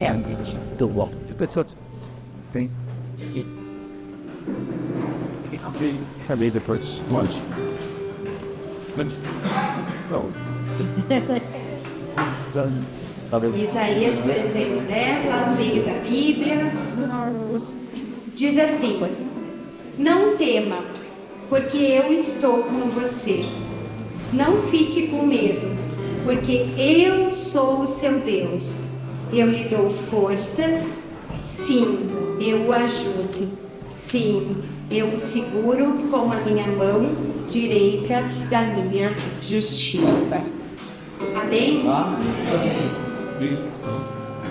É a mente do bom. A pessoa tem que acabei depois. Pode. Não. Isaías 41:10, lá no meio da Bíblia, diz assim: não tema, porque eu estou com você. Não fique com medo, porque eu sou o seu Deus. Eu lhe dou forças, sim, eu o ajudo. Sim, eu o seguro com a minha mão direita da minha justiça. Amém?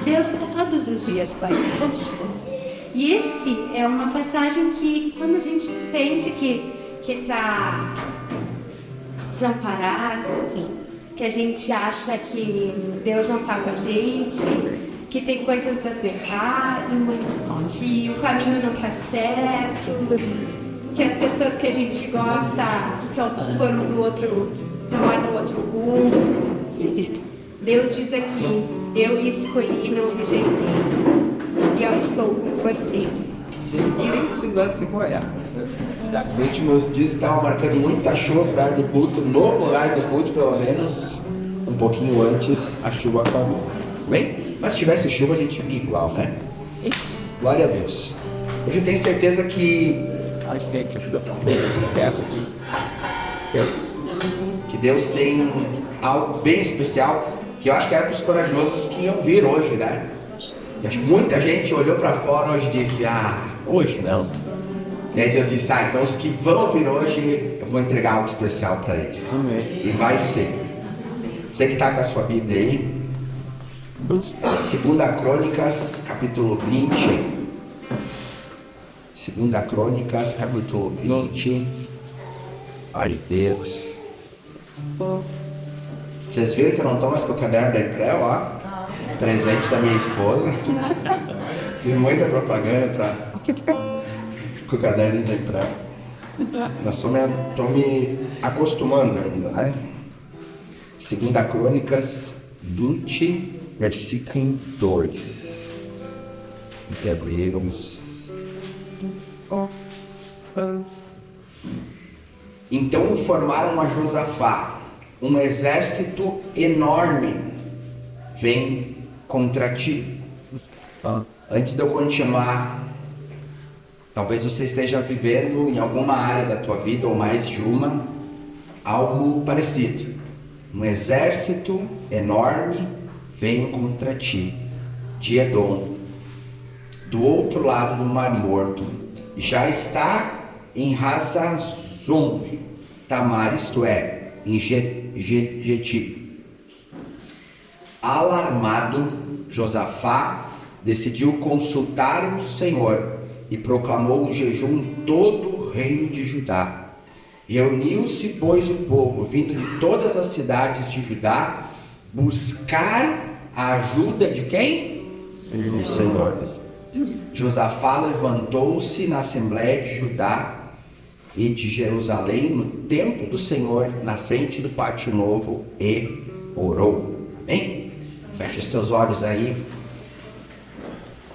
Deus todos os dias vai conosco. E esse é uma passagem que, quando a gente sente que está desamparado, enfim, que a gente acha que Deus não está com a gente, que tem coisas dando errado, que o caminho não está certo, que as pessoas que a gente gosta estão no outro rumo. Deus diz aqui: eu escolhi, não rejeitei, e eu estou com você. Nem precisa se molhar. Os últimos dias estavam marcando muita chuva para horário do culto, no horário do culto, pelo menos um pouquinho antes a chuva acabou. Bem, mas se tivesse chuva a gente ia igual, né? Glória a Deus. Hoje eu tenho certeza que A gente tem que ajudar também. Essa aqui. Deus tem algo bem especial, que eu acho que era para os corajosos que iam vir hoje, né? E acho que muita gente olhou para fora hoje e disse: hoje não. E aí Deus disse: então os que vão vir hoje, eu vou entregar algo especial para eles. Amém. E vai ser. Você que está com a sua Bíblia aí, 2 Crônicas, capítulo 20. 2 Crônicas, capítulo 20. Ai, Deus. Vocês viram que eu não estou mais com o caderno da Emprel, ó? Presente da minha esposa. Fiz muita propaganda com o caderno da Emprel. Mas estou me acostumando ainda, né? 2 Crônicas 20, versículo 2. Entendemos. Então informaram a Josafá: um exército enorme vem contra ti. Antes de eu continuar, talvez você esteja vivendo em alguma área da tua vida, ou mais de uma, algo parecido. Um exército enorme vem contra ti, de Edom, do outro lado do Mar Morto, já está em Hazazon Tamar, isto é, em Geti. Alarmado, Josafá decidiu consultar o Senhor e proclamou um jejum em todo o reino de Judá. Reuniu-se, pois, o povo, vindo de todas as cidades de Judá, buscar a ajuda de quem? Do Senhor. Josafá levantou-se na Assembleia de Judá e de Jerusalém, no templo do Senhor, na frente do pátio novo, e orou. Amém? Fecha os teus olhos aí.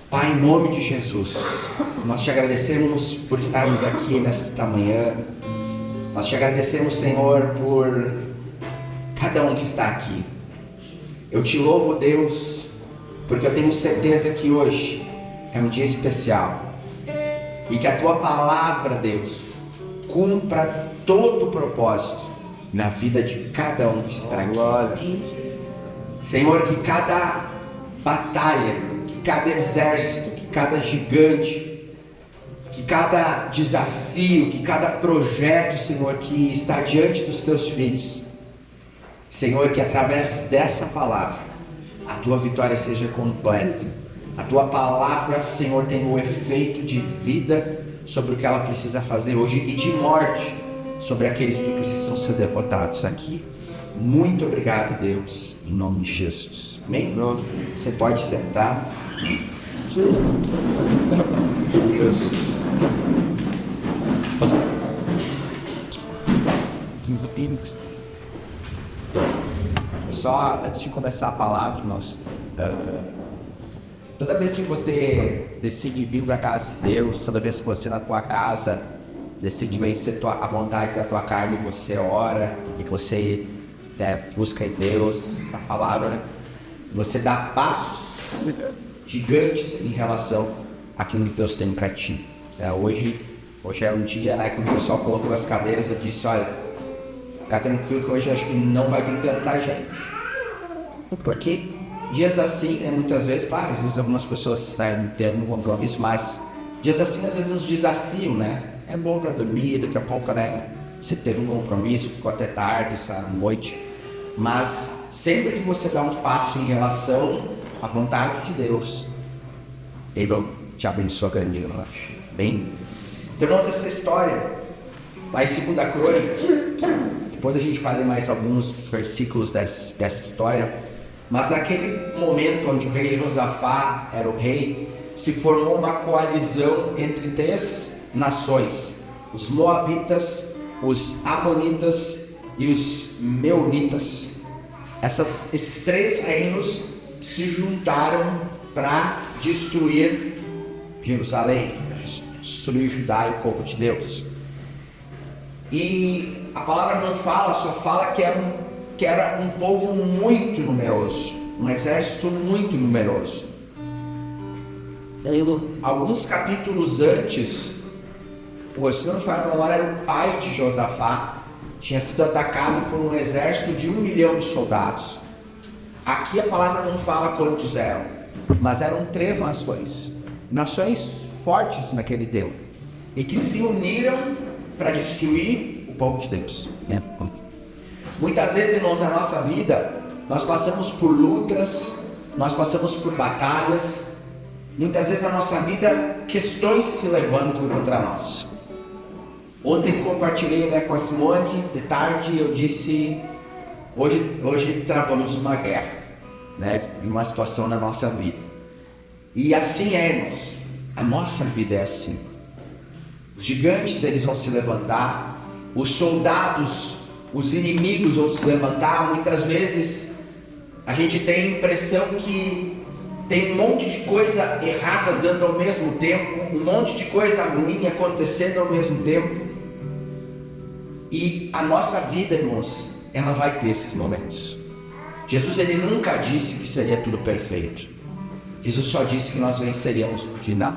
Pai, em nome de Jesus, nós te agradecemos por estarmos aqui nesta manhã. Nós te agradecemos, Senhor, por cada um que está aqui. Eu te louvo, Deus, porque eu tenho certeza que hoje é um dia especial e que a tua palavra, Deus, cumpra todo o propósito na vida de cada um que está aqui. Senhor, que cada batalha, que cada exército, que cada gigante, que cada desafio, que cada projeto, Senhor, que está diante dos teus filhos, Senhor, que através dessa palavra a tua vitória seja completa. A tua palavra, Senhor, tem o efeito de vida sobre o que ela precisa fazer hoje e de morte sobre aqueles que precisam ser derrotados aqui. Muito obrigado, Deus, em nome de Jesus. Amém? Você pode sentar. Deus. Só antes de começar a palavra, nós Toda vez que você decide vir para a casa de Deus, toda vez que você na tua casa decide vencer a vontade da tua carne, você ora e você busca em Deus, a palavra, você dá passos gigantes em relação àquilo que Deus tem para ti. Hoje é um dia, né, que o pessoal colocou as cadeiras, eu disse, olha, fica tranquilo que hoje eu acho que não vai vir tanta gente. Porque dias assim, né, muitas vezes, claro, às vezes algumas pessoas não têm um compromisso, mas dias assim às vezes nos desafiam, né? É bom para dormir, daqui a pouco, né, você teve um compromisso, ficou até tarde essa noite, mas sempre que você dá um passo em relação à vontade de Deus, Ele te abençoa grandemente. Bem, então essa história vai em 2 Crônicas, depois a gente fala mais alguns versículos dessa história, mas naquele momento onde o rei Josafá era o rei, se formou uma coalizão entre 3 nações, os Moabitas, os Amonitas e os Meunitas. Esses 3 reinos se juntaram para destruir Jerusalém, destruir Judá e o povo de Deus. E a palavra não fala, só fala que era um povo muito numeroso, um exército muito numeroso. Alguns capítulos antes, o senhor Faraó era o pai de Josafá, tinha sido atacado por um exército de 1 milhão de soldados. Aqui a palavra não fala quantos eram, mas eram 3 nações fortes naquele tempo, e que se uniram para destruir o povo de Deus. Muitas vezes, irmãos, na nossa vida, nós passamos por lutas, nós passamos por batalhas, muitas vezes na nossa vida, questões se levantam contra nós. Ontem compartilhei, né, com a Simone, de tarde, eu disse, hoje travamos uma guerra, né, uma situação na nossa vida. E assim é, irmãos, a nossa vida é assim. Os gigantes, eles vão se levantar, os soldados, os inimigos vão se levantar. Muitas vezes a gente tem a impressão que tem um monte de coisa errada dando ao mesmo tempo, um monte de coisa ruim acontecendo ao mesmo tempo. E a nossa vida, irmãos, ela vai ter esses momentos. Jesus, ele nunca disse que seria tudo perfeito. Jesus só disse que nós venceríamos no final.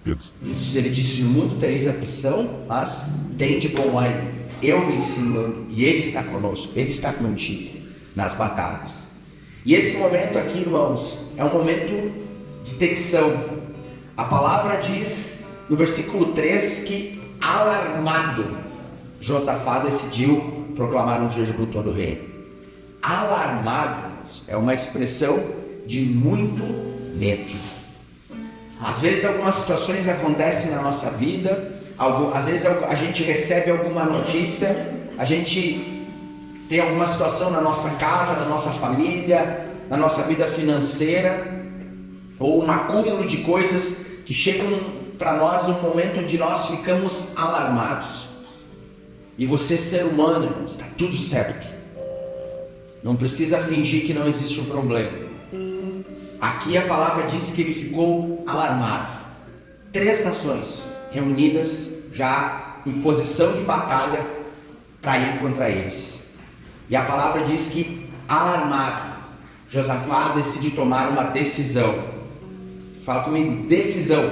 Jesus, ele disse, no mundo tereis aflição, mas tende bom ânimo. Eu venci o mundo e Ele está conosco, Ele está contigo nas batalhas. E esse momento aqui, irmãos, é um momento de tensão. A palavra diz no versículo 3 que, alarmado, Josafá decidiu proclamar um jejum por todo o reino. Alarmado é uma expressão de muito medo. Às vezes algumas situações acontecem na nossa vida, às vezes a gente recebe alguma notícia, a gente tem alguma situação na nossa casa, na nossa família, na nossa vida financeira, ou um acúmulo de coisas que chegam para nós um momento onde nós ficamos alarmados. E você, ser humano, está tudo certo. Não precisa fingir que não existe um problema. Aqui a palavra diz que ele ficou alarmado. 3 nações reunidas já em posição de batalha para ir contra eles. E a palavra diz que, alarmado, Josafá decidiu tomar uma decisão. Fala comigo, decisão.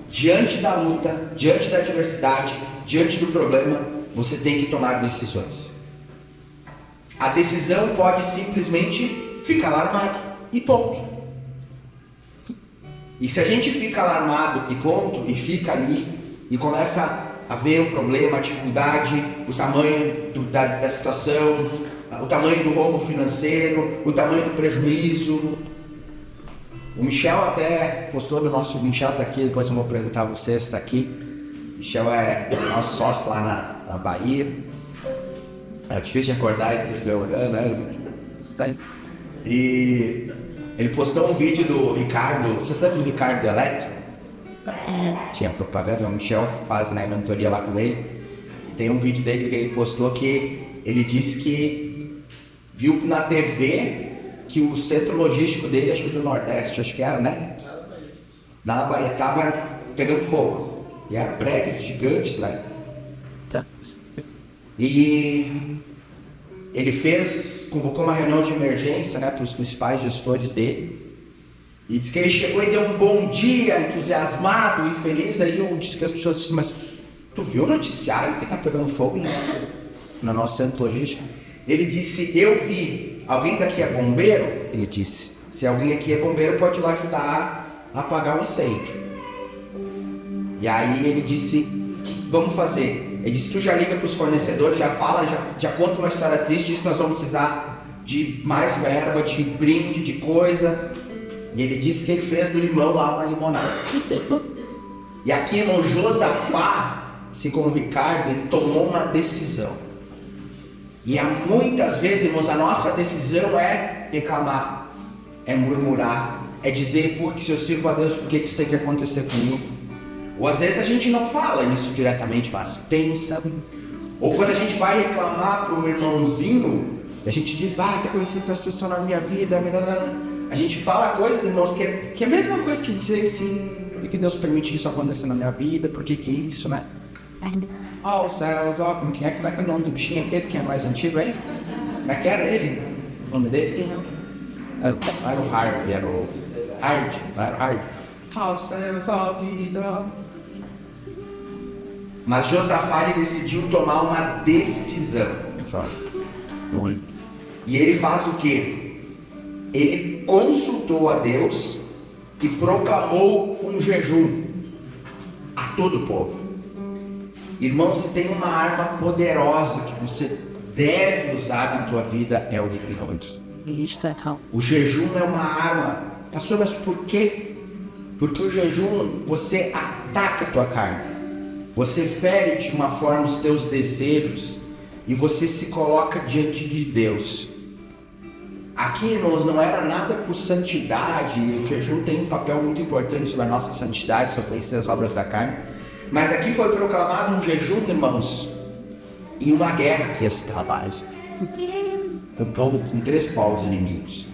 Diante da luta, diante da adversidade, diante do problema, você tem que tomar decisões. A decisão pode simplesmente ficar alarmado e ponto. E se a gente fica alarmado e ponto, e fica ali, e começa a ver o problema, a dificuldade, o tamanho da situação, o tamanho do rombo financeiro, o tamanho do prejuízo. O Michel até postou, Michel está aqui, depois eu vou apresentar vocês, está aqui. O Michel é nosso sócio lá na Bahia. É difícil de acordar e dizer, né? E ele postou um vídeo do Ricardo, vocês lembram do Ricardo Eletro? Tinha propaganda, o Michel faz, né, mentoria lá com ele. Tem um vídeo dele que ele postou que ele disse que viu na TV que o centro logístico dele, acho que do Nordeste, acho que era, né? Na Bahia, estava pegando fogo. E eram prédios gigantes lá. E ele convocou uma reunião de emergência, né, para os principais gestores dele. E disse que ele chegou e deu um bom dia, entusiasmado e feliz. Aí eu disse que as pessoas disseram, mas tu viu o noticiário que está pegando fogo no nosso centro logístico? Ele disse, eu vi. Alguém daqui é bombeiro? Ele disse, se alguém aqui é bombeiro, pode ir lá ajudar a apagar o incêndio. E aí ele disse, vamos fazer. Ele disse, tu já liga para os fornecedores, já fala, já conta uma história triste, diz que nós vamos precisar de mais verba, de brinde, de coisa. E ele disse que ele fez do limão lá uma limonada. E aqui, irmão, Josafá, assim como o Ricardo, ele tomou uma decisão. E muitas vezes, irmãos, a nossa decisão é reclamar, é murmurar, é dizer, porque se eu sirvo a Deus, por que isso tem que acontecer comigo? Ou às vezes a gente não fala isso diretamente, mas pensa. Ou quando a gente vai reclamar para um irmãozinho, a gente diz, tá acontecendo essa situação na minha vida, a gente fala coisas, irmãos, que é a mesma coisa que dizer assim, por que Deus permite isso acontecer na minha vida, por que isso, né? Os céus, como é que é o nome do bichinho aquele que é mais antigo aí? Como é que era ele? O nome dele? Não era o Hard, era o Hard, não era o Hard. Os céus, vida. Mas Josafá ele decidiu tomar uma decisão. E ele faz o quê? Ele consultou a Deus e proclamou um jejum a todo o povo. Irmão, se tem uma arma poderosa que você deve usar na tua vida, é o jejum. O jejum é uma arma. Pastor, mas por quê? Porque o jejum, você ataca a tua carne. Você fere de uma forma os teus desejos e você se coloca diante de Deus. Aqui, irmãos, não era nada por santidade. O jejum tem um papel muito importante sobre a nossa santidade, sobre conhecer as obras da carne. Mas aqui foi proclamado um jejum, irmãos, em uma guerra que esse trabalho. Com 3 povos inimigos.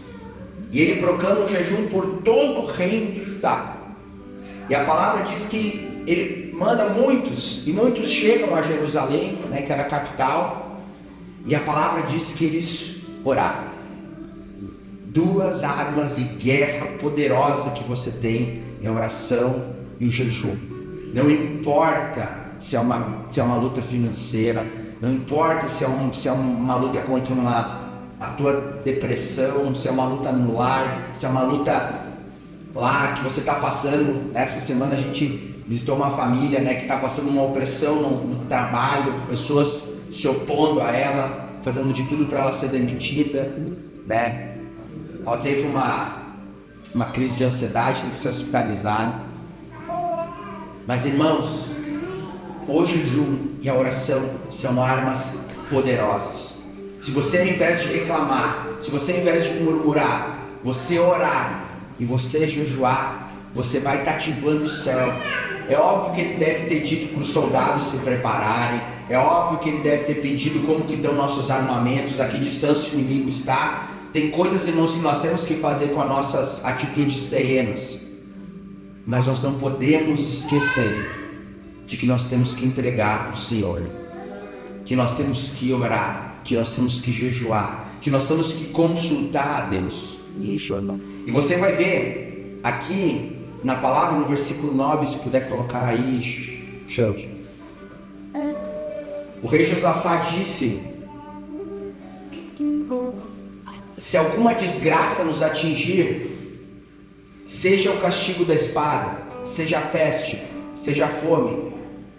E ele proclama um jejum por todo o reino de Judá. E a palavra diz que ele manda muitos, e muitos chegam a Jerusalém, né, que era a capital, e a palavra diz que eles oraram. 2 armas de guerra poderosa que você tem é a oração e o jejum. Não importa se é uma luta financeira, não importa se é uma luta contra a tua depressão, se é uma luta no lar, se é uma luta lá que você está passando. Essa semana a gente visitou uma família, né, que está passando uma opressão no trabalho, pessoas se opondo a ela, fazendo de tudo para ela ser demitida, né? Ela teve uma crise de ansiedade, teve que ser hospitalizada. Mas, irmãos, o jejum e a oração são armas poderosas. Se você, ao invés de reclamar, se você, ao invés de murmurar, você orar e você jejuar, você vai estar ativando o céu. É óbvio que ele deve ter dito para os soldados se prepararem. É óbvio que ele deve ter pedido como que estão nossos armamentos, a que distância o inimigo está. Tem coisas, irmãos, que nós temos que fazer com as nossas atitudes terrenas. Mas nós não podemos esquecer de que nós temos que entregar para o Senhor, que nós temos que orar, que nós temos que jejuar, que nós temos que consultar a Deus. E você vai ver aqui na palavra, no versículo 9, se puder colocar aí, o rei Josafá disse: se alguma desgraça nos atingir, seja o castigo da espada, seja a peste, seja a fome,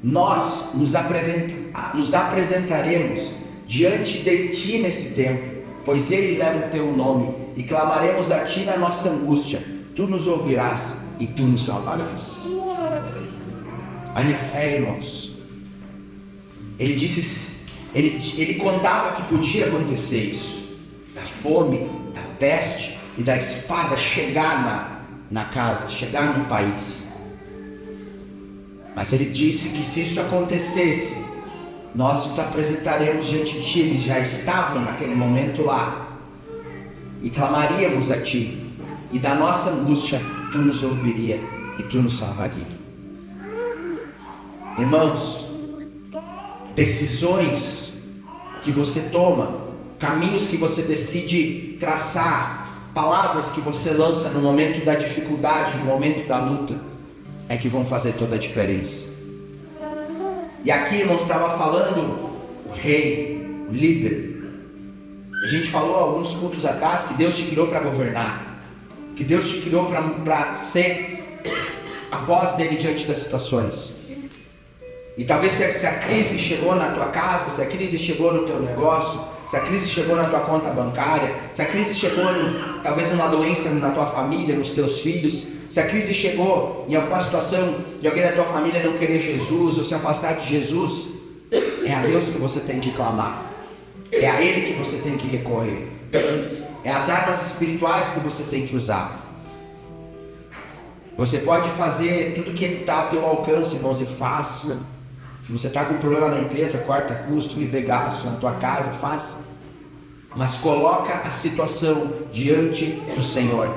nós nos apresentaremos diante de ti nesse tempo, pois ele leva o teu nome, e clamaremos a ti na nossa angústia. Tu nos ouvirás e tu nos salvarás. Olha, irmãos, ele disse, ele contava que podia acontecer isso, da fome, da peste e da espada chegar na casa, chegar no país. Mas ele disse que se isso acontecesse, nós nos apresentaremos diante de ti. Eles já estavam naquele momento lá. e clamaríamos a Ti, e da nossa angústia Tu nos ouviria e Tu nos salvaria. Irmãos, decisões que você toma, caminhos que você decide traçar, palavras que você lança no momento da dificuldade, no momento da luta, é que vão fazer toda a diferença. E aqui, irmãos, estava falando o rei, o líder. A gente falou alguns cultos atrás que Deus te criou para governar, que Deus te criou para ser a voz dele diante das situações. E talvez se a crise chegou na tua casa, se a crise chegou no teu negócio, se a crise chegou na tua conta bancária, se a crise chegou talvez numa doença na tua família, nos teus filhos, se a crise chegou em alguma situação de alguém da tua família não querer Jesus ou se afastar de Jesus, é a Deus que você tem que clamar, é a Ele que você tem que recorrer, é as armas espirituais que você tem que usar. Você pode fazer tudo que está ao teu alcance, irmãos, e faça. Se você está com problema na empresa, corta custo e vê gasto na tua casa, faça. Mas coloca a situação diante do Senhor.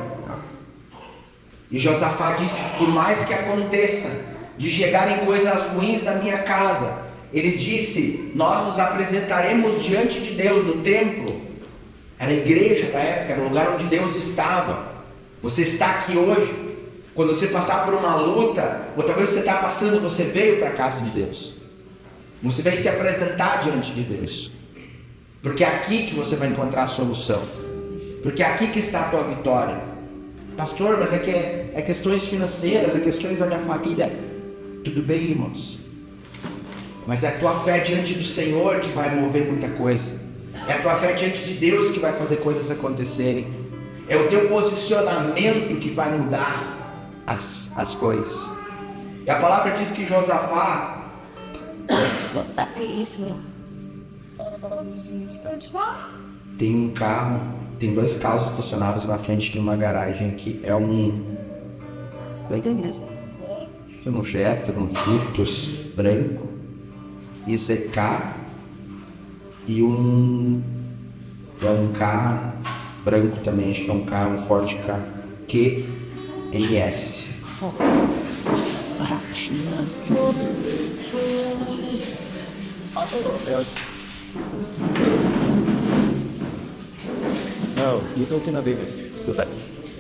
E Josafá disse, por mais que aconteça de chegarem coisas ruins na minha casa, ele disse, nós nos apresentaremos diante de Deus no templo. Era a igreja da época, era o lugar onde Deus estava. Você está aqui hoje. Quando você passar por uma luta, ou talvez você está passando, você veio para a casa de Deus. Você vai se apresentar diante de Deus. Porque é aqui que você vai encontrar a solução. Porque é aqui que está a tua vitória. Pastor, mas é questões financeiras, é questões da minha família. Tudo bem, irmãos. Mas é a tua fé diante do Senhor que vai mover muita coisa. É a tua fé diante de Deus que vai fazer coisas acontecerem. É o teu posicionamento que vai mudar as coisas. E a palavra diz que Josafá tem um carro, tem 2 carros estacionados na frente de uma garagem aqui. É um Jetta, um Virtus branco, IZK, e um carro branco também, acho que é um carro, um Ford QRS.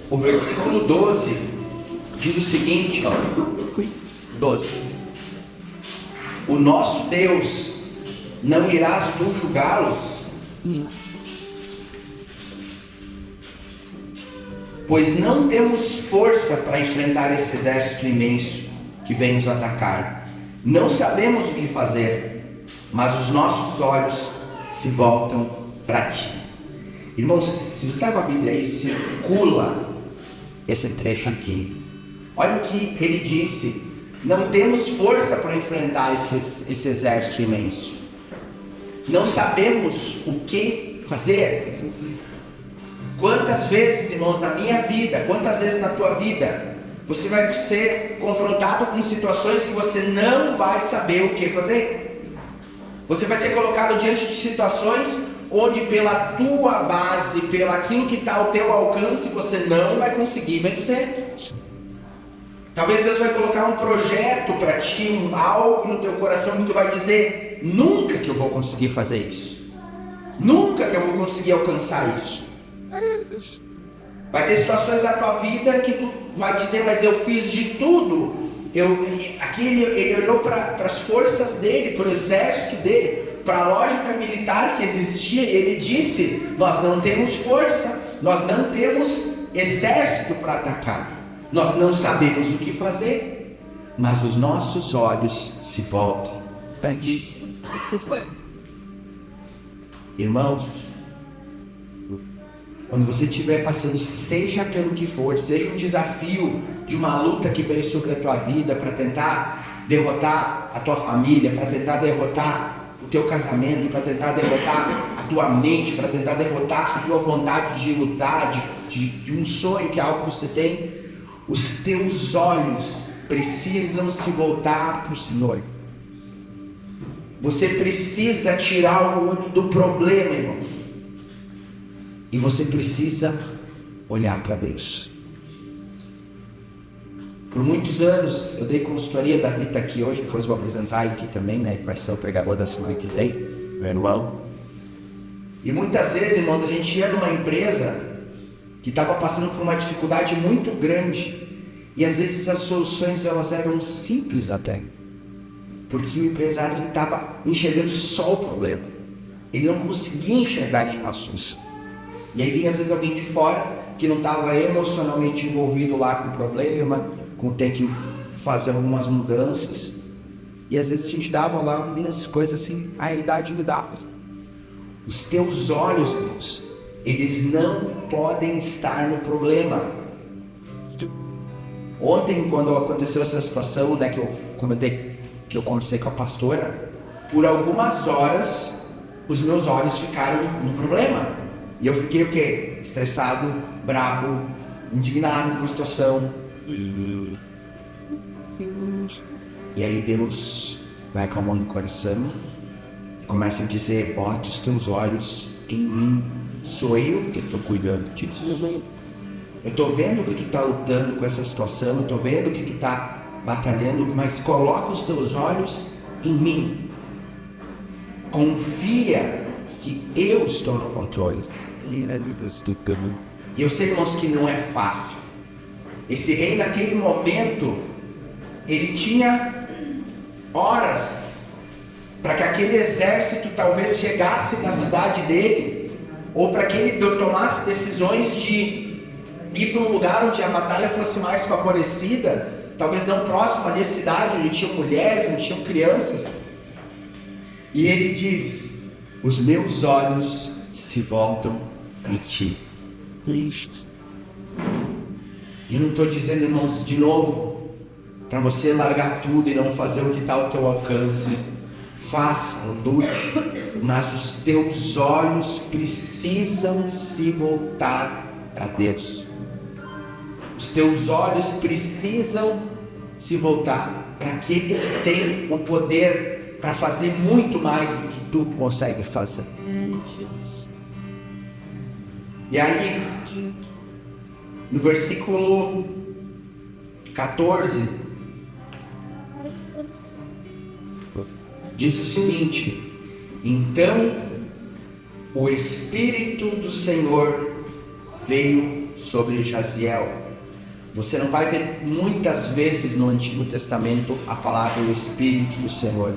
O versículo 12 diz o seguinte, 12. O nosso Deus, não irás tu julgá-los? Pois não temos força para enfrentar esse exército imenso que vem nos atacar. Não sabemos o que fazer, mas os nossos olhos se voltam para ti. Irmãos, se você está com a Bíblia aí, circula esse trecho aqui. Olha o que ele disse: não temos força para enfrentar esse exército imenso. Não sabemos o que fazer. Quantas vezes, irmãos, na minha vida, quantas vezes na tua vida, você vai ser confrontado com situações que você não vai saber o que fazer. Você vai ser colocado diante de situações onde pela tua base, pelo aquilo que está ao teu alcance, você não vai conseguir vencer. Talvez Deus vai colocar um projeto para ti, algo no teu coração que tu vai dizer: nunca que eu vou conseguir fazer isso, nunca que eu vou conseguir alcançar isso. Vai ter situações na tua vida que tu vai dizer: mas eu fiz de tudo. Aqui ele olhou para as forças dele, para o exército dele, para a lógica militar que existia. Ele disse: nós não temos força, nós não temos exército para atacar, nós não sabemos o que fazer, mas os nossos olhos se voltam. Irmãos, quando você estiver passando, seja pelo que for, seja um desafio de uma luta que veio sobre a tua vida para tentar derrotar a tua família, para tentar derrotar o teu casamento, para tentar derrotar a tua mente, para tentar derrotar a tua vontade de lutar, de um sonho que é algo que você tem, os teus olhos precisam se voltar para o Senhor. Você precisa tirar o olho do problema, irmão, E você precisa olhar para Deus. Por muitos anos eu dei consultoria, Davi está aqui hoje, depois vou apresentar ele aqui também, né? Vai ser o pregador da semana que vem, meu irmão. E muitas vezes, irmãos, a gente ia numa empresa que estava passando por uma dificuldade muito grande. E às vezes as soluções elas eram simples até. Porque o empresário estava enxergando só o problema. Ele não conseguia enxergar a solução. E aí vinha às vezes alguém de fora que não estava emocionalmente envolvido lá com o problema, com ter que fazer algumas mudanças. E às vezes a gente dava lá umas coisas assim, a realidade mudava. Os teus olhos, Deus, eles não podem estar no problema. Ontem, quando aconteceu essa situação, né, que eu conversei com a pastora, por algumas horas, os meus olhos ficaram no problema. E eu fiquei o quê? Estressado, bravo, indignado com a situação. E aí Deus vai acalmando o coração e começa a dizer: bote os teus olhos em mim, sou eu que estou cuidando disso. Eu estou vendo que tu está lutando com essa situação, eu estou vendo que tu está batalhando, mas coloca os teus olhos em mim. Confia que eu estou no controle. E eu sei, irmãos, que não é fácil. Esse rei, naquele momento, ele tinha horas para que aquele exército talvez chegasse na cidade dele, ou para que ele tomasse decisões de ir para um lugar onde a batalha fosse mais favorecida, talvez não próximo ali à cidade, onde tinham mulheres, onde tinham crianças. E ele diz: os meus olhos se voltam em ti. E não estou dizendo, irmãos, de novo, para você largar tudo e não fazer o que está ao teu alcance. Faça, lute, mas os teus olhos precisam se voltar para Deus. Os teus olhos precisam se voltar para aquele que tem o poder para fazer muito mais do que tu consegue fazer. E aí, no versículo 14, diz o seguinte: então o Espírito do Senhor veio sobre Jaziel. Você não vai ver muitas vezes no Antigo Testamento a palavra o Espírito do Senhor,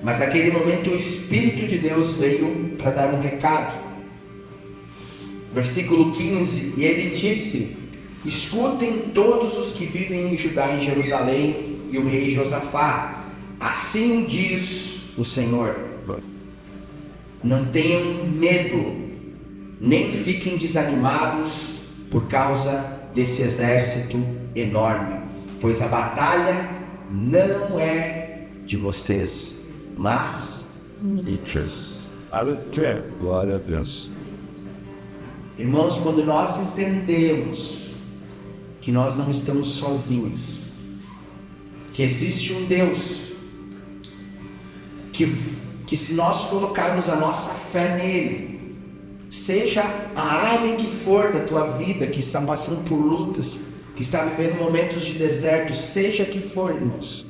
mas naquele momento o Espírito de Deus veio para dar um recado. Versículo 15, e ele disse: escutem todos os que vivem em Judá e em Jerusalém e o rei Josafá, assim diz o Senhor, não tenham medo, nem fiquem desanimados por causa desse exército enorme, pois a batalha não é de vocês, mas de Deus. Glória a Deus. Irmãos, quando nós entendemos que nós não estamos sozinhos, que existe um Deus, que se nós colocarmos a nossa fé nele, seja a área que for da tua vida, que está passando por lutas, que está vivendo momentos de deserto, seja que for, irmãos,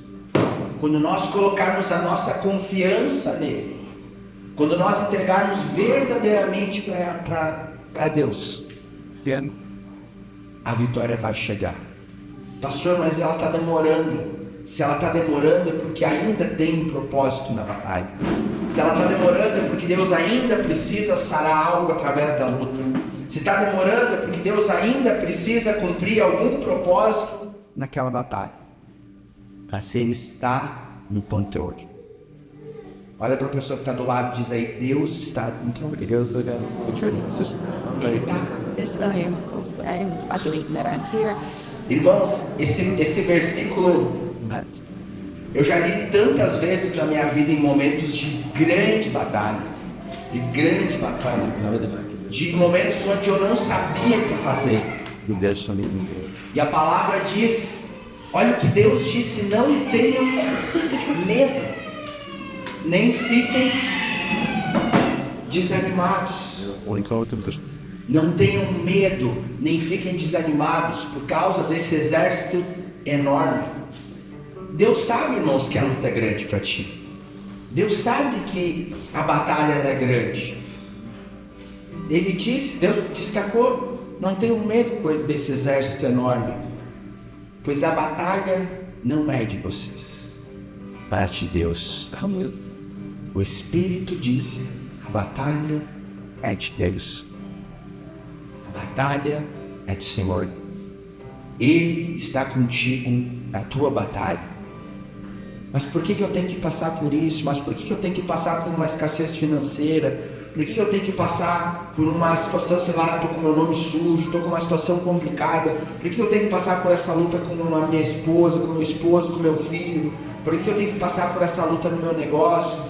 quando nós colocarmos a nossa confiança nele, quando nós entregarmos verdadeiramente para Deus, a vitória vai chegar. Pastor, mas ela está demorando. Se ela está demorando é porque ainda tem um propósito na batalha. Se ela está demorando é porque Deus ainda precisa sarar algo através da luta. Se está demorando é porque Deus ainda precisa cumprir algum propósito naquela batalha. Mas Ele está no controle. Olha para a pessoa que está do lado e diz aí: Deus está no controle. Deus está no controle. Irmãos, esse versículo eu já li tantas vezes na minha vida em momentos de grande batalha, de momentos onde eu não sabia o que fazer. E a palavra diz, olha o que Deus disse: não tenham medo, nem fiquem desanimados. Não tenham medo, nem fiquem desanimados por causa desse exército enorme. Deus sabe, irmãos, que a luta é grande para ti. Deus sabe que a batalha é grande. Ele disse, Deus destacou, não tenham medo desse exército enorme, pois a batalha não é de vocês, mas de Deus. O Espírito disse, a batalha é de Deus. A batalha é do Senhor. Ele está contigo na tua batalha. Mas por que eu tenho que passar por isso? Mas por que eu tenho que passar por uma escassez financeira? Por que eu tenho que passar por uma situação, sei lá, estou com meu nome sujo, estou com uma situação complicada? Por que eu tenho que passar por essa luta com a minha esposa, com o meu esposo, com o meu filho? Por que eu tenho que passar por essa luta no meu negócio?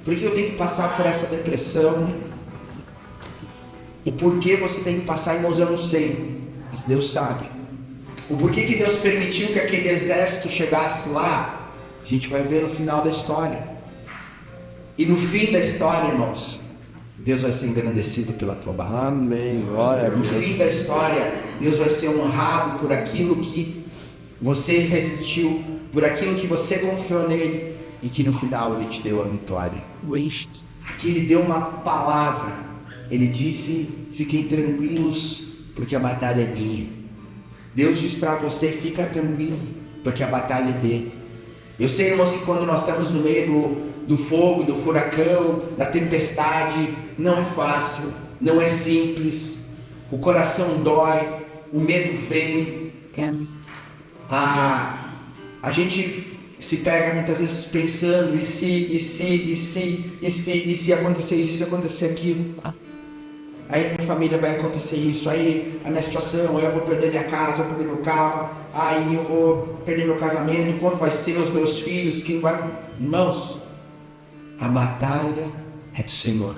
Por que eu tenho que passar por essa depressão? O porquê você tem que passar, irmãos, eu não sei, mas Deus sabe. O porquê que Deus permitiu que aquele exército chegasse lá, a gente vai ver no final da história. E no fim da história, irmãos, Deus vai ser engrandecido pela tua batalha. Amém. Glória a No Deus. fim da história, Deus vai ser honrado por aquilo que você resistiu, por aquilo que você confiou nele, e que no final Ele te deu a vitória. Aqui Ele deu uma palavra. Ele disse, fiquem tranquilos, porque a batalha é minha. Deus diz para você, fica tranquilo, porque a batalha é dele. Eu sei, irmãos, que quando nós estamos no meio do fogo, do furacão, da tempestade, não é fácil, não é simples, o coração dói, o medo vem, a gente se pega muitas vezes pensando, e se acontecer isso, se acontecer aquilo, aí a minha família vai acontecer isso, aí a minha situação, aí eu vou perder minha casa, eu vou perder meu carro, aí eu vou perder meu casamento, como vai ser os meus filhos, quem vai... Irmãos, a batalha é do Senhor.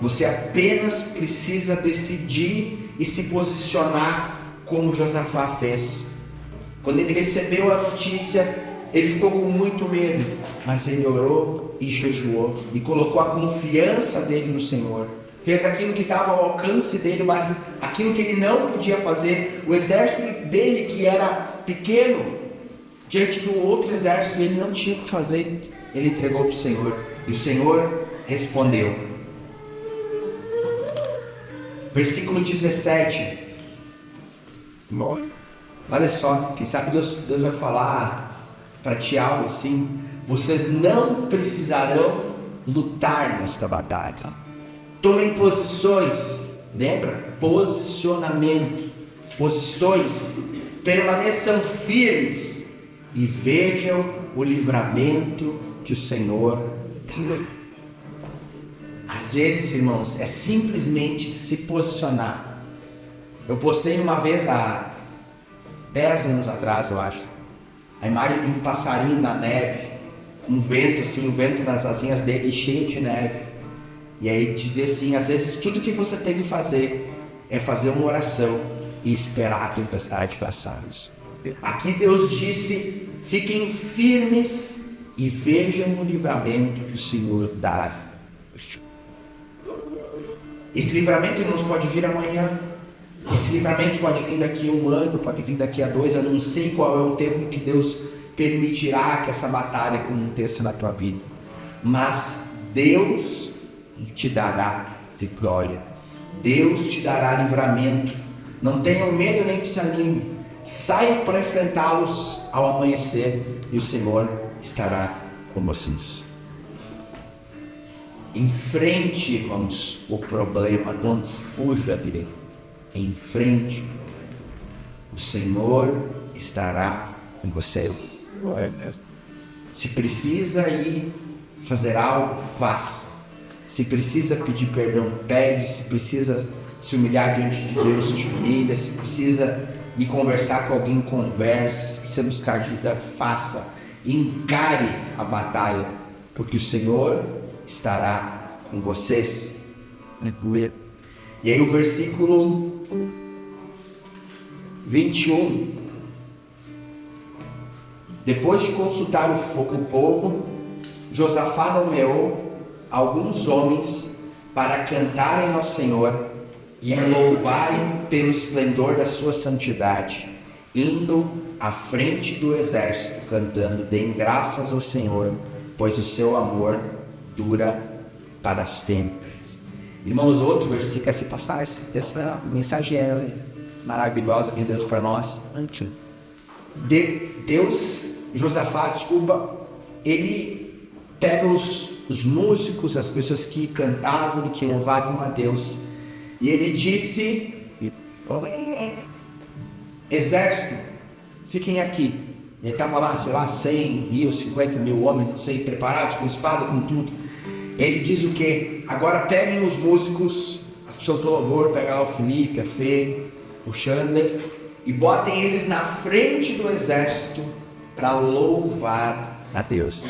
Você apenas precisa decidir e se posicionar como Josafá fez. Quando ele recebeu a notícia, ele ficou com muito medo, mas ele orou e jejuou e colocou a confiança dele no Senhor. Fez aquilo que estava ao alcance dele, mas aquilo que ele não podia fazer, o exército dele, que era pequeno, diante do outro exército, ele não tinha o que fazer. Ele entregou para o Senhor, e o Senhor respondeu. Versículo 17. Olha só, quem sabe Deus vai falar para ti algo assim. Vocês não precisarão lutar nesta batalha. Tomem posições, lembra? Posicionamento, posições, permaneçam firmes e vejam o livramento que o Senhor dá. Às vezes, irmãos, é simplesmente se posicionar. Eu postei uma vez há 10 anos atrás, eu acho, a imagem de um passarinho na neve, um vento assim, o vento nas asinhas dele cheio de neve. E aí dizia assim, às vezes tudo que você tem que fazer é fazer uma oração e esperar a tempestade passar. Aqui Deus disse, fiquem firmes e vejam o livramento que o Senhor dá. Esse livramento, irmãos, pode vir amanhã. Esse livramento pode vir daqui a 1 ano, pode vir daqui a 2, eu não sei qual é o tempo que Deus permitirá que essa batalha aconteça na tua vida. Mas Deus te dará vitória. Deus te dará livramento. Não tenham medo nem que se anime. Saiam para enfrentá-los ao amanhecer e o Senhor estará com vocês. Enfrente, irmãos, o problema, não fuja dele. Enfrente. O Senhor estará com você. Se precisa ir fazer algo, faça. Se precisa pedir perdão, pede. Se precisa se humilhar diante de Deus, se humilha. Se precisa ir conversar com alguém, converse. Se precisa buscar ajuda, faça. Encare a batalha, porque o Senhor estará com vocês. E aí o versículo 21. Depois de consultar o povo, Josafá nomeou alguns homens para cantarem ao Senhor e louvarem pelo esplendor da sua santidade, indo à frente do exército, cantando: deem graças ao Senhor, pois o seu amor dura para sempre. Irmãos, outro versículo, essa passagem, essa mensagem é maravilhosa de Deus para nós. Josafá, ele pega os músicos, as pessoas que cantavam e que louvavam a Deus, e ele disse: exército, fiquem aqui. Ele estava lá, 100 mil, 50 mil homens, não sei, preparados com espada, com tudo. Ele diz o quê? Agora peguem os músicos, as pessoas do louvor, pega lá o Felipe, a Fê, o Chandler, e botem eles na frente do exército para louvar a Deus.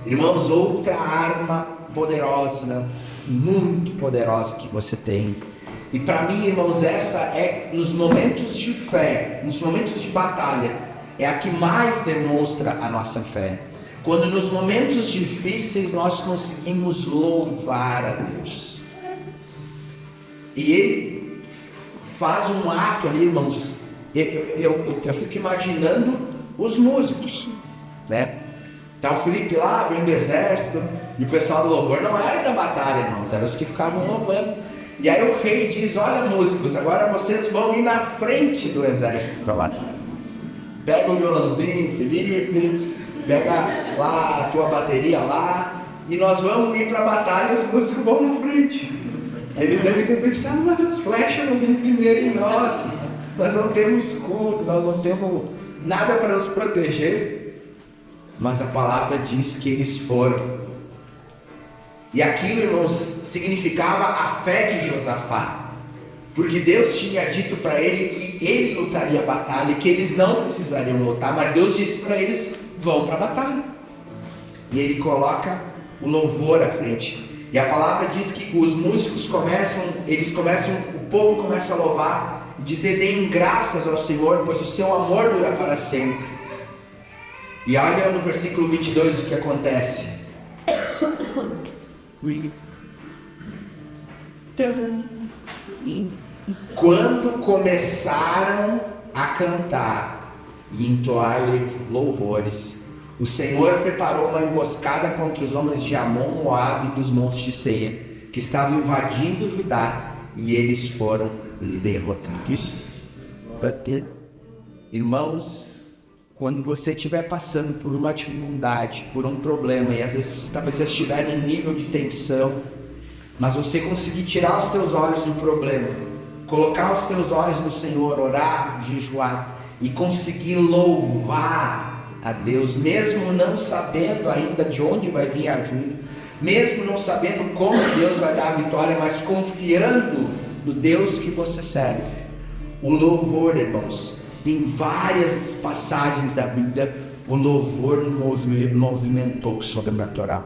Irmãos, outra arma poderosa, muito poderosa que você tem. E para mim, irmãos, essa é, nos momentos de fé, nos momentos de batalha, é a que mais demonstra a nossa fé. Quando nos momentos difíceis nós conseguimos louvar a Deus. E ele faz um ato ali, irmãos. Eu fico imaginando os músicos, né? Tá o Felipe lá, vem do exército, e o pessoal do louvor não era da batalha, irmãos, eram os que ficavam louvando. E aí o rei diz: olha, músicos, agora vocês vão ir na frente do exército para lá. Pega o violãozinho, Felipe, pega lá a tua bateria lá, e nós vamos ir para a batalha e os músicos vão na frente. Eles devem ter pensado: mas as flechas não vêm primeiro em nós não temos escudo, nós não temos nada para nos proteger. Mas a palavra diz que eles foram. E aquilo, irmãos, significava a fé de Josafá. Porque Deus tinha dito para ele que ele lutaria a batalha, que eles não precisariam lutar, mas Deus disse para eles: vão para a batalha. E ele coloca o louvor à frente. E a palavra diz que os músicos o povo começa a louvar, e dizer: deem graças ao Senhor, pois o seu amor dura para sempre. E olha no versículo 22 o que acontece. Quando começaram a cantar e entoar louvores, o Senhor preparou uma emboscada contra os homens de Amon, Moabe e dos montes de Seir, que estavam invadindo Judá, e eles foram derrotados. Irmãos, quando você estiver passando por uma dificuldade, por um problema, e às vezes você talvez estiver em nível de tensão, mas você conseguir tirar os teus olhos do problema, colocar os teus olhos no Senhor, orar, jejuar, e conseguir louvar a Deus, mesmo não sabendo ainda de onde vai vir a ajuda, mesmo não sabendo como Deus vai dar a vitória, mas confiando no Deus que você serve. O louvor, irmãos, tem várias passagens da Bíblia, o louvor movimentou o sobrenatural.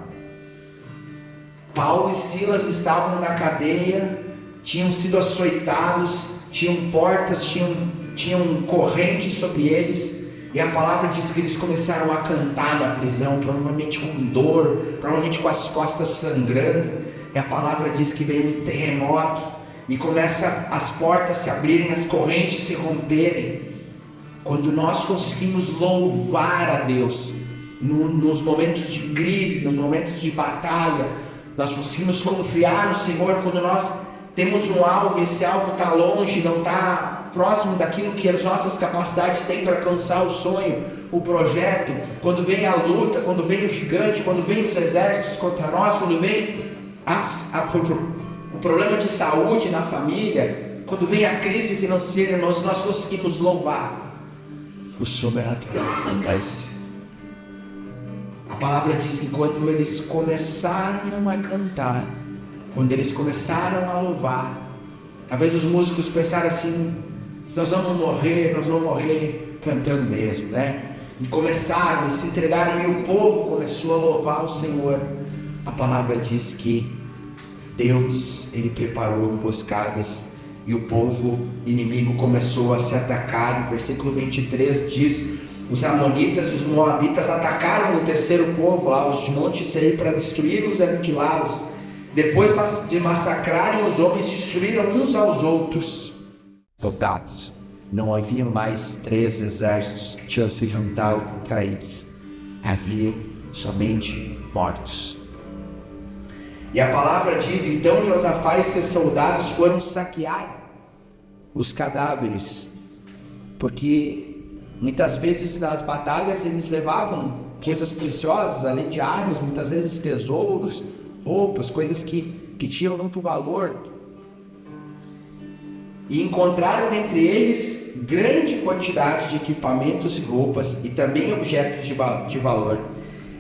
Paulo e Silas estavam na cadeia, tinham sido açoitados, tinham portas, tinham correntes sobre eles, e a palavra diz que eles começaram a cantar na prisão, provavelmente com dor, provavelmente com as costas sangrando, e a palavra diz que veio um terremoto, e começa as portas se abrirem, as correntes se romperem. Quando nós conseguimos louvar a Deus, nos momentos de crise, nos momentos de batalha, nós conseguimos confiar no Senhor. Quando nós temos um alvo, esse alvo está longe, não está próximo daquilo que as nossas capacidades têm para alcançar o sonho, o projeto, quando vem a luta, quando vem o gigante, quando vem os exércitos contra nós, quando vem o problema de saúde na família, quando vem a crise financeira, nós conseguimos louvar o sobrenatural. A palavra diz que quando eles começaram a cantar, quando eles começaram a louvar, talvez os músicos pensaram assim: se nós vamos morrer cantando mesmo, né? E começaram a se entregarem, e o povo começou a louvar o Senhor. A palavra diz que Deus, ele preparou emboscadas, e o povo inimigo começou a se atacar. O versículo 23 diz: os amonitas e os moabitas atacaram o terceiro povo lá, os de Monte Seir, para destruí-los e aniquilá-los. Depois de massacrarem os homens, destruíram uns aos outros. Soldados. Não havia mais 3 exércitos que tinham se juntado contra eles. Havia somente mortos. E a palavra diz, então Josafá e seus soldados foram saquear Os cadáveres. Porque muitas vezes nas batalhas eles levavam coisas preciosas, além de armas, muitas vezes tesouros, roupas, coisas que tinham muito valor. e encontraram entre eles grande quantidade de equipamentos e roupas e também objetos de valor.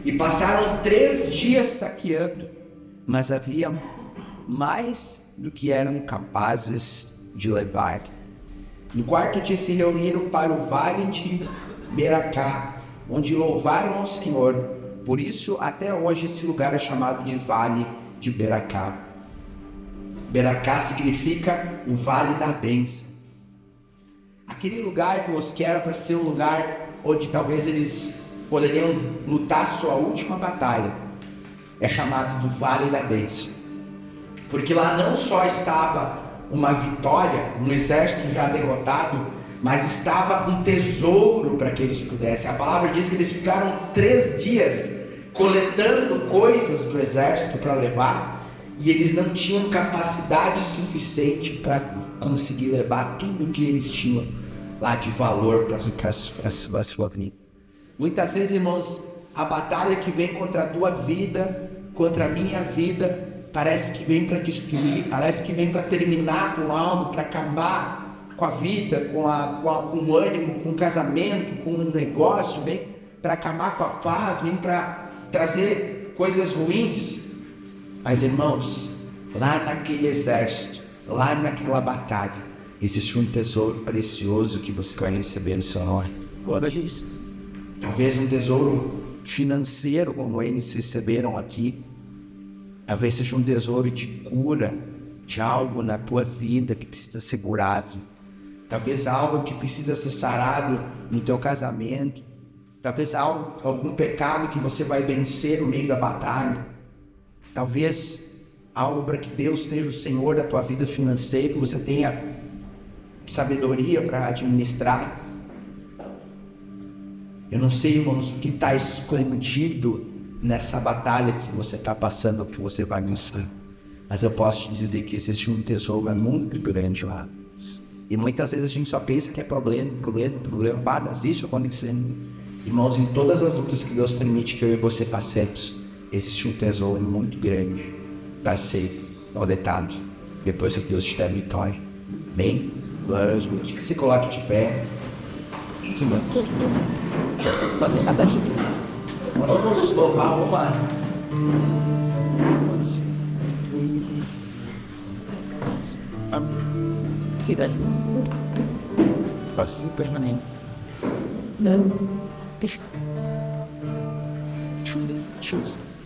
E passaram 3 dias saqueando, Mas havia mais do que eram capazes de levar. No 4º dia se reuniram para o vale de Beracá, onde louvaram ao Senhor. Por isso, até hoje, esse lugar é chamado de Vale de Beracá. Beracá significa o Vale da Bênção. Aquele lugar que era para ser um lugar onde talvez eles poderiam lutar sua última batalha, é chamado do Vale da Bênção. Porque lá não só estava uma vitória, um exército já derrotado, mas estava um tesouro para que eles pudessem. A palavra diz que eles ficaram 3 dias coletando coisas do exército para levar, e eles não tinham capacidade suficiente para conseguir levar tudo que eles tinham lá de valor para a sua vida. Muitas vezes, irmãos, a batalha que vem contra a tua vida, contra a minha vida, parece que vem para destruir, parece que vem para terminar com algo, para acabar com a vida, com o ânimo, com o casamento, com o negócio, vem para acabar com a paz, vem para trazer coisas ruins. Mas, irmãos, lá naquele exército, lá naquela batalha, existe um tesouro precioso que você vai receber no seu nome. Talvez um tesouro financeiro, como eles receberam aqui. Talvez seja um tesouro de cura, de algo na tua vida que precisa ser curado. Talvez algo que precisa ser sarado no teu casamento. Talvez algum pecado que você vai vencer no meio da batalha. Talvez algo para que Deus seja o Senhor da tua vida financeira, que você tenha sabedoria para administrar. Eu não sei, irmãos, o que está escondido nessa batalha que você está passando, que você vai vencer. Mas eu posso te dizer que existe um tesouro muito grande lá. E muitas vezes a gente só pensa que é problema, mas isso acontecendo. Irmãos, em todas as lutas que Deus permite que eu e você passemos, existe um tesouro muito grande para ser auditado depois que Deus te der vitória. Bem, que se coloque de pé. Vamos louvar o Pai. Assim permanente.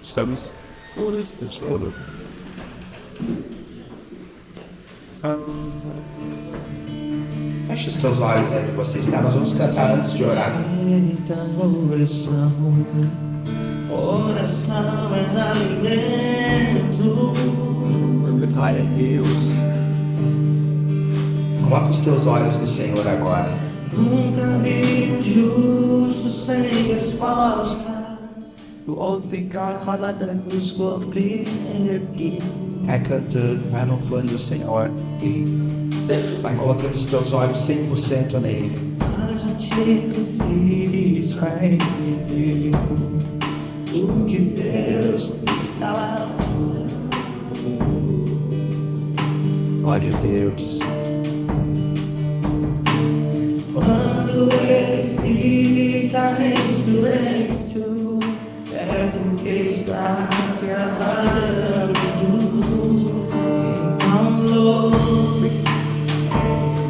Estamos todos. Feche os teus olhos aí onde você está. Nós vamos cantar antes de orar. Oração é alimento. Glória a Deus. Coloca os teus olhos no Senhor agora. Nunca vi um justo sem resposta. Vou ficar falando os aqui. Vai cantando, vai louvando o Senhor. E vai colocando os teus olhos 100% nele. A gente precisa entender o que Deus está lá. Glória a Deus. Quando ele fica em silêncio, é do que está trabalhando. Não louve,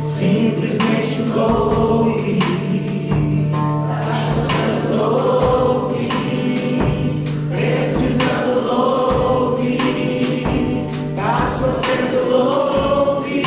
simplesmente louve. Achando louve, precisando louve, tá sofrendo louve.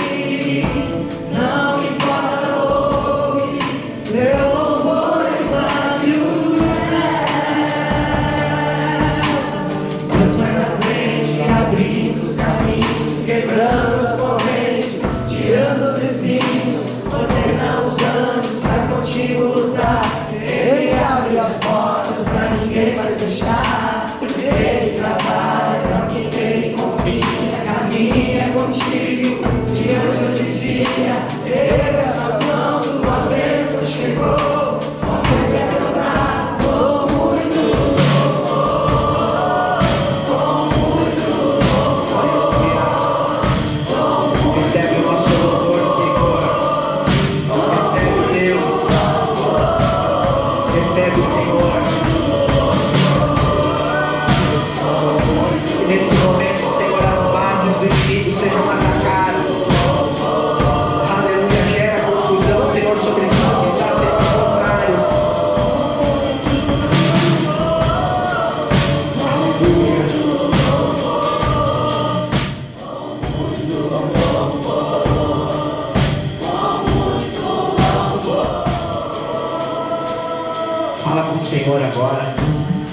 Senhor agora.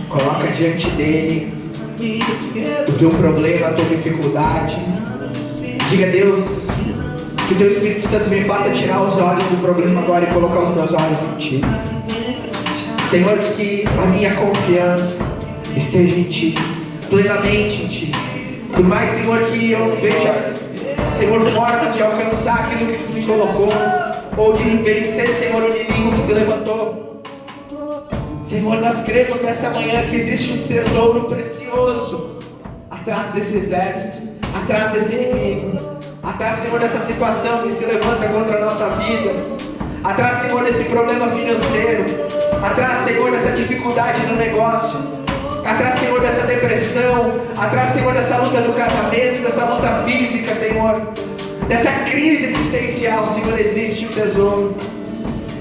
Coloca diante dele o teu problema, a tua dificuldade. Diga a Deus que o teu Espírito Santo me faça tirar os olhos do problema agora e colocar os meus olhos em Ti. Senhor, que a minha confiança esteja em Ti, plenamente em Ti. Por mais, Senhor, que eu não veja, Senhor, formas de alcançar aquilo que Tu me colocou, ou de vencer, Senhor, o inimigo que se levantou. Senhor, nós cremos nessa manhã que existe um tesouro precioso atrás desse exército, atrás desse inimigo, atrás, Senhor, dessa situação que se levanta contra a nossa vida, atrás, Senhor, desse problema financeiro, atrás, Senhor, dessa dificuldade no negócio, atrás, Senhor, dessa depressão, atrás, Senhor, dessa luta do casamento, dessa luta física, Senhor, dessa crise existencial, Senhor, existe um tesouro.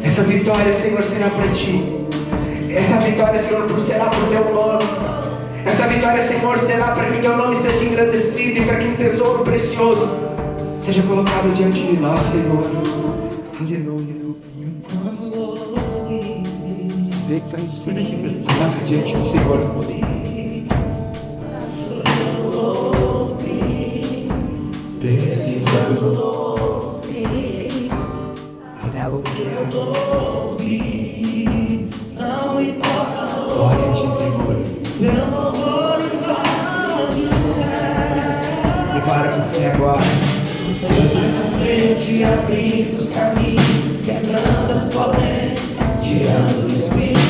Essa vitória, Senhor, será para Ti. Essa vitória, Senhor, será para o Teu nome. Essa vitória, Senhor, será para que o Teu nome seja engrandecido e para que um tesouro precioso seja colocado diante de nós, Senhor. Aleluia. Vê que está em cima diante do Senhor. Precisa. Não importa. Glória a Ti, Senhor. Meu louvor Declara com fé agora. frente, abrindo os caminhos, quebrando as correntes, tirando os espíritos.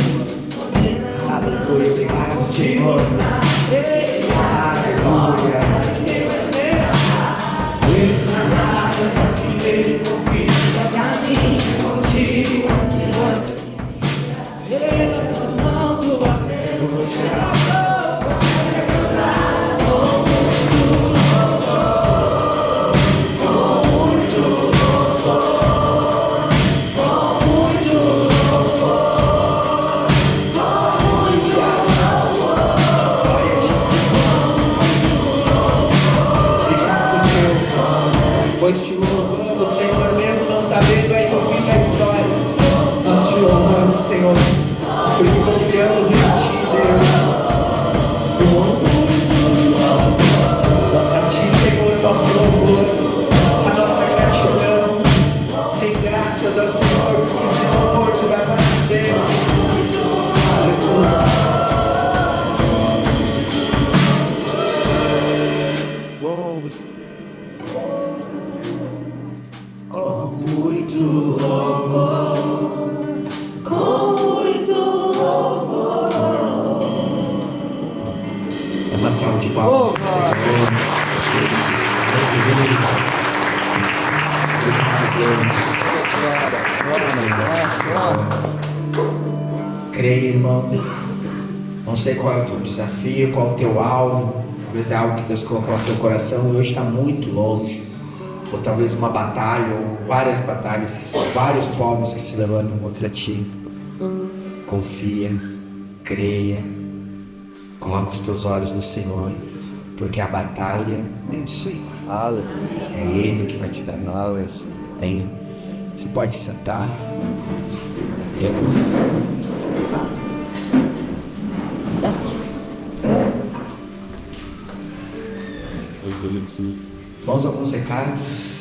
Aleluia, para o Senhor. Aleluia. Pois te louvamos, Senhor, mesmo não sabendo ainda o fim da história. Nós te louvamos, Senhor, porque confiamos em Ti, Deus. A Ti, Senhor, nosso louvor, a nossa gratidão. Tem graças ao Senhor, porque o Senhor te vai fazer. Aleluia. muito louvor, com muito louvor. É uma salva de palmas. Creia, irmão. Não sei qual é o teu desafio, qual é o teu alvo. Talvez é algo que Deus colocou no teu coração e hoje está muito longe. Ou talvez uma batalha, ou várias batalhas, vários povos que se levantam contra ti. Confia, creia, coloca os teus olhos no Senhor, porque a batalha é do Senhor. É Ele que vai te dar novas. Você pode sentar. Vamos a alguns recados.